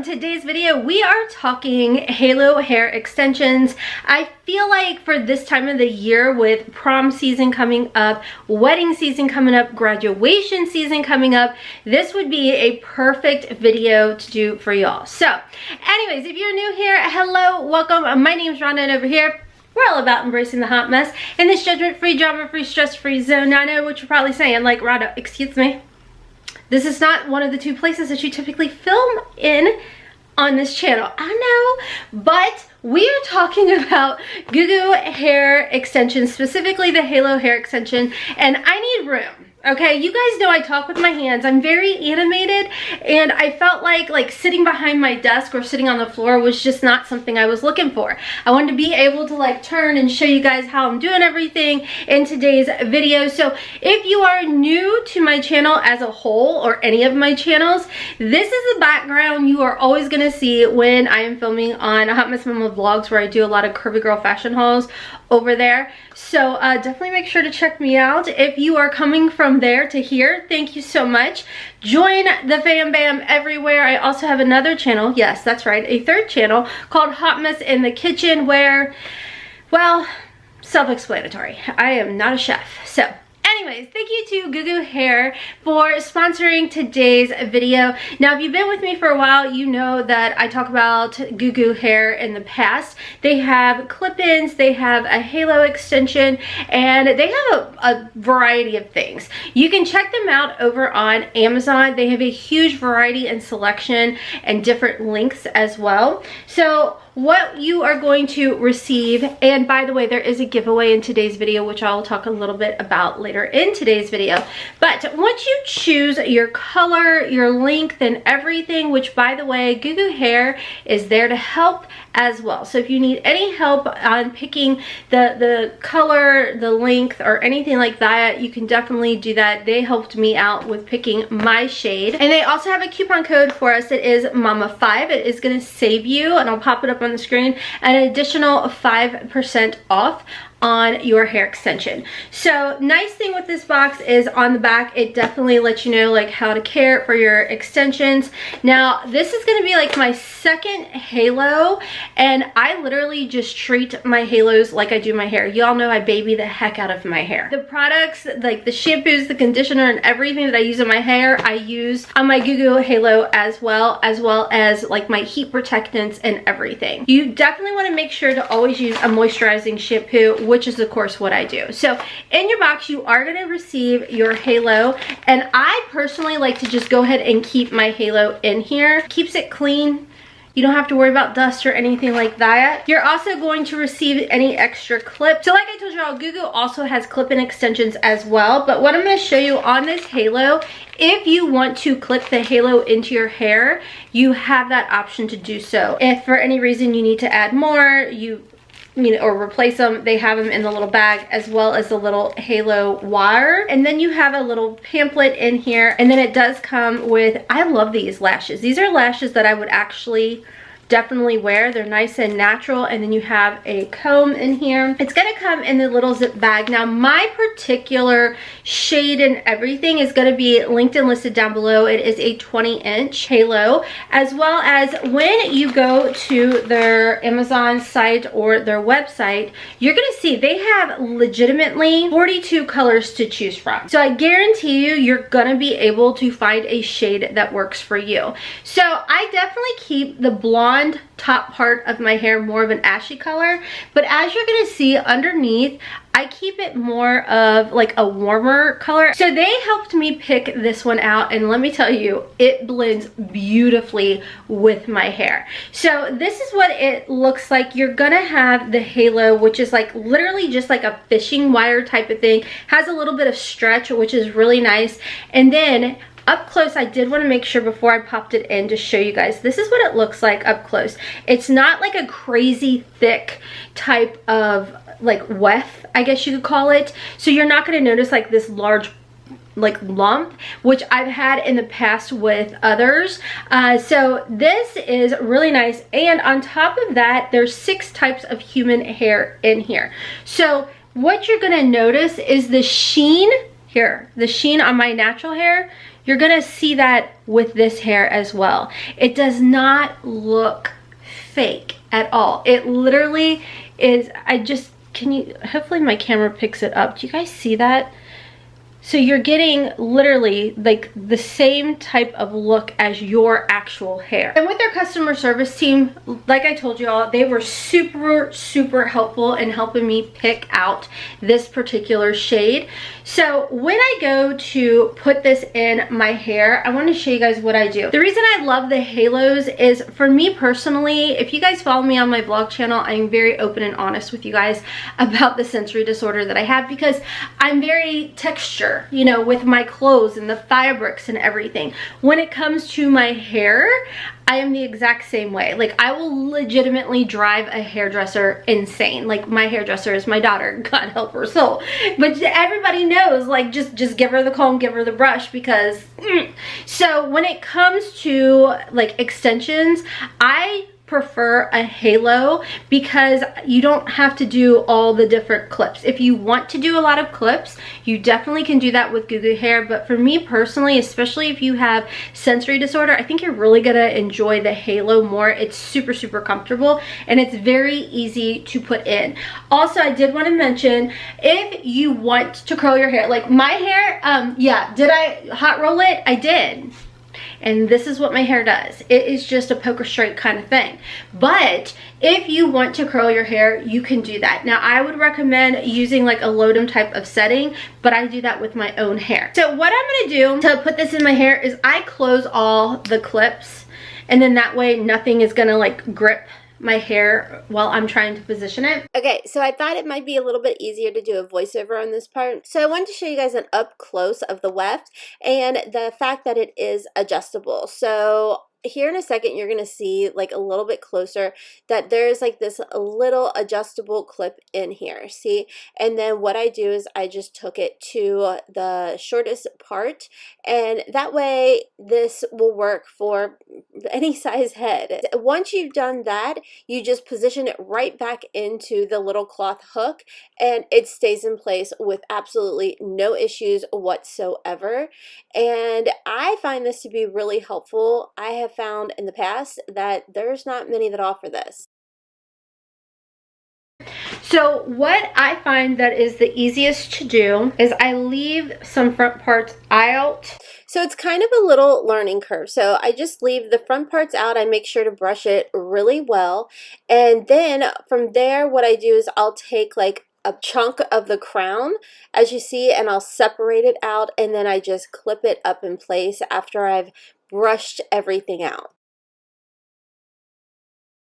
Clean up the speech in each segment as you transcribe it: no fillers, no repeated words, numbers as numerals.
today's video we are talking halo hair extensions. I feel like for this time of the year, with prom season coming up, wedding season coming up, graduation season coming up, this would be a perfect video to do for y'all. So anyways, if you're new here, hello, welcome. My name's Rhonda, and over here we're all about embracing the hot mess in this judgment-free, drama-free, stress-free zone. Now I know what you're probably saying, like, Rhonda, excuse me, this is not one of the two places that you typically film in on this channel. I know, but we are talking about Goo Goo hair extensions, specifically the halo hair extension, and I need room. Okay, you guys know I talk with my hands. I'm very animated, and I felt like sitting behind my desk or sitting on the floor was just not something I was looking for. I wanted to be able to like turn and show you guys how I'm doing everything in today's video. So if you are new to my channel as a whole, or any of my channels, this is the background you are always gonna see when I am filming on Hot Mess Mama Vlogs, where I do a lot of curvy girl fashion hauls over there. So definitely make sure to check me out. If you are coming from there to here, thank you so much. Join the fam bam everywhere. I also have another channel, yes, that's right, a third channel called Hot Mess in the Kitchen, where, well, self-explanatory, I am not a chef. So anyways, thank you to Goo Goo Hair for sponsoring today's video. Now, if you've been with me for a while, you know that I talk about Goo Goo Hair in the past. They have clip-ins, they have a halo extension, and they have a variety of things. You can check them out over on Amazon. They have a huge variety and selection and different links as well. So what you are going to receive, and by the way, there is a giveaway in today's video, which I'll talk a little bit about later in today's video. But once you choose your color, your length, and everything, which by the way, Goo Goo Hair is there to help as well. So if you need any help on picking the color, the length, or anything like that, you can definitely do that. They helped me out with picking my shade. And they also have a coupon code for us. It is MAMA5. It is going to save you, and I'll pop it up on the screen, an additional 5% off on your hair extension. So nice thing with this box is on the back it definitely lets you know like how to care for your extensions. Now this is going to be like my second halo, and I literally just treat my halos like I do my hair. Y'all know I baby the heck out of my hair. The products, like the shampoos, the conditioner, and everything that I use in my hair, I use on my Goo Goo halo as well as like my heat protectants and everything. You definitely want to make sure to always use a moisturizing shampoo, which is of course what I do. So in your box you are going to receive your halo, and I personally like to just go ahead and keep my halo in here. Keeps it clean. You don't have to worry about dust or anything like that. You're also going to receive any extra clips. So like I told y'all, Goo Goo also has clip-in extensions as well. But what I'm going to show you on this halo, if you want to clip the halo into your hair, you have that option to do so. If for any reason you need to add more, or replace them, they have them in the little bag, as well as the little halo wire. And then you have a little pamphlet in here, and then it does come with, I love these lashes. These are lashes that I would actually definitely wear. They're nice and natural. And then you have a comb in here. It's gonna come in the little zip bag. Now my particular shade and everything is gonna be linked and listed down below. It is a 20-inch halo, as well as when you go to their Amazon site or their website, you're gonna see they have legitimately 42 colors to choose from. So I guarantee you're gonna be able to find a shade that works for you. So I definitely keep the blonde top part of my hair more of an ashy color, but as you're gonna see underneath, I keep it more of like a warmer color. So they helped me pick this one out, and let me tell you, it blends beautifully with my hair. So this is what it looks like. You're gonna have the halo, which is like literally just like a fishing wire type of thing. Has a little bit of stretch, which is really nice. And then up close, I did want to make sure before I popped it in to show you guys, this is what it looks like up close. It's not like a crazy thick type of like weft, I guess you could call it. So you're not going to notice like this large like lump, which I've had in the past with others. So this is really nice. And on top of that, there's 6 types of human hair in here. So what you're going to notice is the sheen here, the sheen on my natural hair. you're gonna see that with this hair as well. It does not look fake at all. It literally is. Hopefully my camera picks it up. Do you guys see that? So you're getting literally like the same type of look as your actual hair. And with their customer service team, like I told you all, they were super helpful in helping me pick out this particular shade. So when I go to put this in my hair, I want to show you guys what I do. The reason I love the halos is, for me personally, if you guys follow me on my vlog channel, I'm very open and honest with you guys about the sensory disorder that I have, because I'm very texture, you know, with my clothes and the fabrics and everything. When it comes to my hair, I am the exact same way. Like, I will legitimately drive a hairdresser insane. Like, my hairdresser is my daughter, God help her soul. But everybody knows, like, just give her the comb, give her the brush, because So when it comes to like extensions, I prefer a halo because you don't have to do all the different clips. If you want to do a lot of clips, you definitely can do that with Goo Goo Hair. But for me personally, especially if you have sensory disorder, I think you're really gonna enjoy the halo more. It's super comfortable and it's very easy to put in. Also, I did want to mention, if you want to curl your hair, like my hair, yeah, did I hot roll it? I did. And this is what my hair does. It is just a poker straight kind of thing. But if you want to curl your hair, you can do that. Now, I would recommend using like a Lotum type of setting, but I do that with my own hair. So what I'm gonna do to put this in my hair is I close all the clips, and then that way nothing is gonna like grip my hair while I'm trying to position it. Okay, so I thought it might be a little bit easier to do a voiceover on this part. So I wanted to show you guys an up close of the weft and the fact that it is adjustable. So here in a second, you're going to see like a little bit closer that there's like this little adjustable clip in here. See? And then what I do is I just took it to the shortest part, and that way this will work for any size head. Once you've done that, you just position it right back into the little cloth hook, and it stays in place with absolutely no issues whatsoever. And I find this to be really helpful. I have found in the past that there's not many that offer this. So what I find that is the easiest to do is I leave some front parts out. So it's kind of a little learning curve. So I just leave the front parts out. I make sure to brush it really well. And then from there, what I do is I'll take like a chunk of the crown, as you see, and I'll separate it out, and then I just clip it up in place after I've brushed everything out.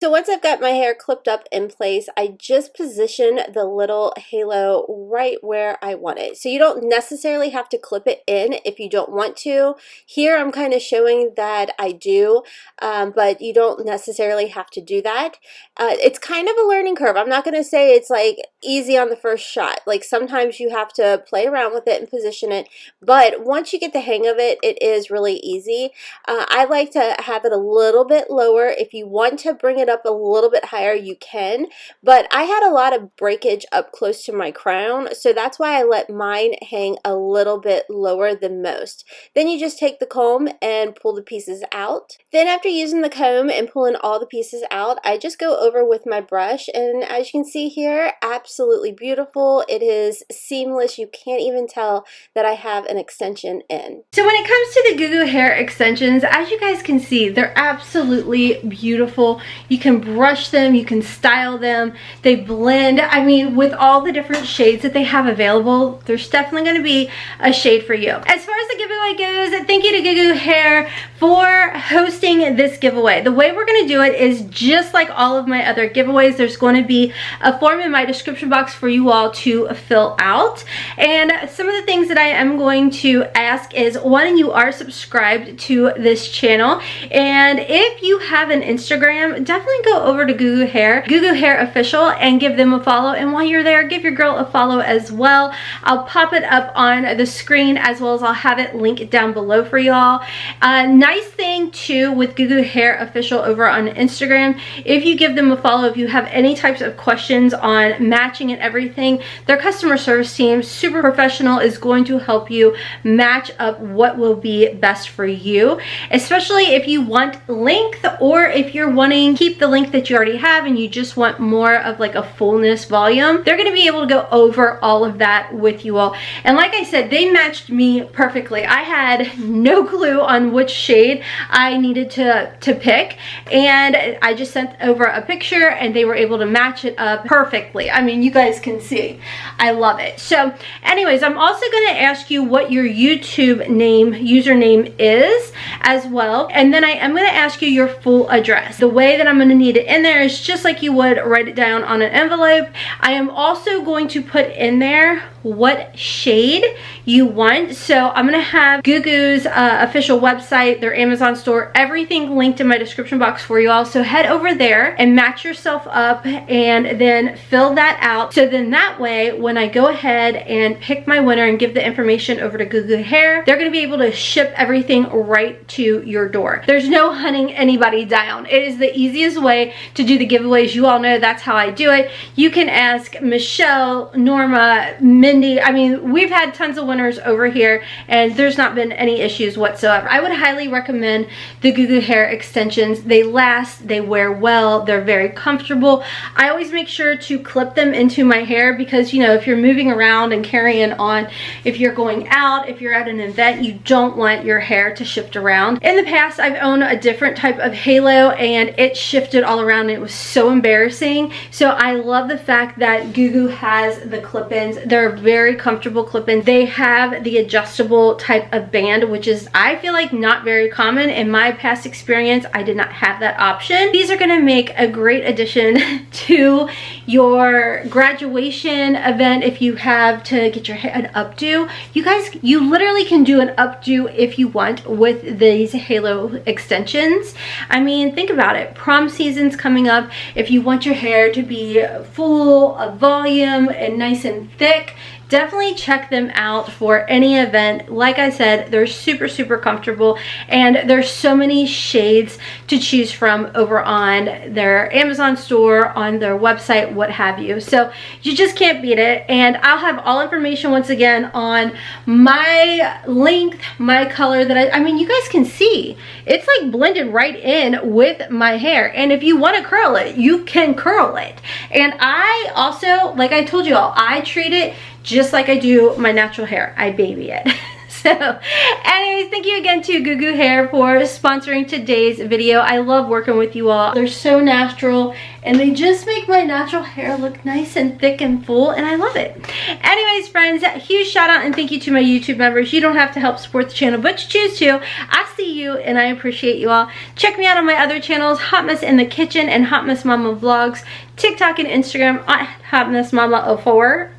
So once I've got my hair clipped up in place, I just position the little halo right where I want it. So you don't necessarily have to clip it in if you don't want to. Here I'm kind of showing that I do, but you don't necessarily have to do that. It's kind of a learning curve. I'm not going to say it's like easy on the first shot. Like sometimes you have to play around with it and position it, but once you get the hang of it, it is really easy. I like to have it a little bit lower. If you want to bring it up a little bit higher, you can, but I had a lot of breakage up close to my crown, so that's why I let mine hang a little bit lower than most. Then you just take the comb and pull the pieces out. Then after using the comb and pulling all the pieces out, I just go over with my brush, and as you can see here, absolutely beautiful. It is seamless. You can't even tell that I have an extension in. So when it comes to the Goo Goo hair extensions, as you guys can see, they're absolutely beautiful. You can brush them, you can style them, they blend. I mean, with all the different shades that they have available, there's definitely going to be a shade for you. As far as the giveaway goes, thank you to Goo Goo Hair for hosting this giveaway. The way we're going to do it is just like all of my other giveaways. There's going to be a form in my description box for you all to fill out, and some of the things that I am going to ask is, one, you are subscribed to this channel, and if you have an Instagram, definitely definitely go over to Goo Goo Hair, Goo Goo Hair Official, and give them a follow. And while you're there, give your girl a follow as well. I'll pop it up on the screen, as well as I'll have it linked down below for y'all. Nice thing too with Goo Goo Hair Official over on Instagram, if you give them a follow, if you have any types of questions on matching and everything, their customer service team, super professional, is going to help you match up what will be best for you, especially if you want length, or if you're wanting to keep the length that you already have and you just want more of like a fullness volume. They're going to be able to go over all of that with you all. And like I said, they matched me perfectly. I had no clue on which shade I needed to pick, and I just sent over a picture and they were able to match it up perfectly. I mean, you guys can see. I love it. So anyways, I'm also going to ask you what your YouTube username is as well, and then I am going to ask you your full address. The way that I'm going to need it in there is just like you would write it down on an envelope. I am also going to put in there what shade you want. So I'm gonna have Goo Goo's official website, their Amazon store, everything linked in my description box for you all. So head over there and match yourself up and then fill that out. So then that way, when I go ahead and pick my winner and give the information over to Goo Goo Hair, they're gonna be able to ship everything right to your door. There's no hunting anybody down. It is the easiest way to do the giveaways. You all know that's how I do it. You can ask Michelle, Norma, Mindy. I mean, we've had tons of winners over here and there's not been any issues whatsoever. I would highly recommend the Goo Goo Hair extensions. They last, they wear well, they're very comfortable. I always make sure to clip them into my hair because, you know, if you're moving around and carrying on, if you're going out, if you're at an event, you don't want your hair to shift around. In the past, I've owned a different type of halo and it shifted all around and it was so embarrassing. So I love the fact that Goo Goo has the clip-ins. They're very comfortable clip-ins. They have the adjustable type of band, which is, I feel like, not very common. In my past experience, I did not have that option. These are going to make a great addition to your graduation event if you have to get your hair an updo. You guys, you literally can do an updo if you want with these halo extensions. I mean, think about it. Prom season's coming up. If you want your hair to be full of volume and nice and thick, definitely check them out for any event. Like I said, they're super, super comfortable and there's so many shades to choose from over on their Amazon store, on their website, what have you. So you just can't beat it. And I'll have all information once again on my length, my color that I mean, you guys can see it's like blended right in with my hair. And if you want to curl it, you can curl it. And I also, like I told you all, I treat it just like I do my natural hair. I baby it. So anyways, thank you again to Goo Goo Hair for sponsoring today's video. I love working with you all. They're so natural and they just make my natural hair look nice and thick and full, and I love it. Anyways, friends, huge shout out and thank you to my YouTube members. You don't have to help support the channel, but you choose to. I see you and I appreciate you all. Check me out on my other channels, Hot Mess in the Kitchen and Hot Mess Mama Vlogs, TikTok and Instagram at Hot Mess Mama 04.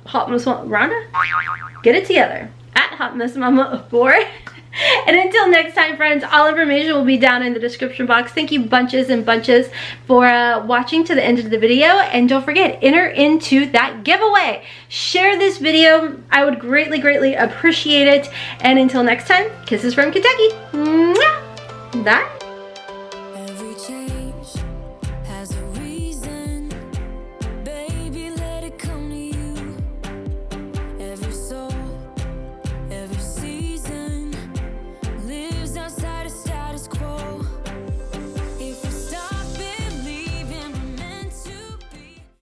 Hot Mess Mama, Rhonda? Get it together. At Hot Mess Mama 04. And until next time, friends, all information will be down in the description box. Thank you bunches and bunches for watching to the end of the video. And don't forget, enter into that giveaway. Share this video. I would greatly, greatly appreciate it. And until next time, kisses from Kentucky. Mwah! Bye.